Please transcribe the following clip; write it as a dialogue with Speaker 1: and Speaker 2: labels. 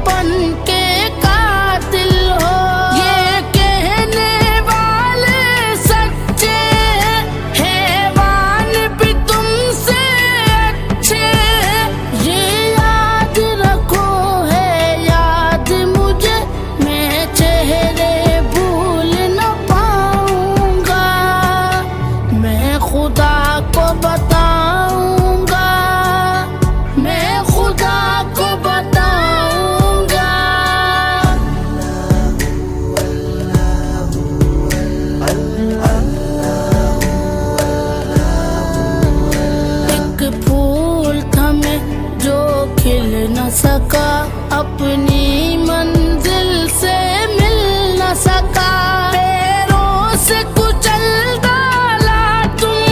Speaker 1: बन के कातिल हो। ये कहने वाले सच्चे, हैवान भी तुमसे अच्छे। ये याद रखो है याद मुझे, मैं चेहरे भूल न पाऊंगा। मैं खुदा को बताऊंगा, मैं खुदा को बताऊंगा। एक फूल था मैं जो खिल न सका, अपनी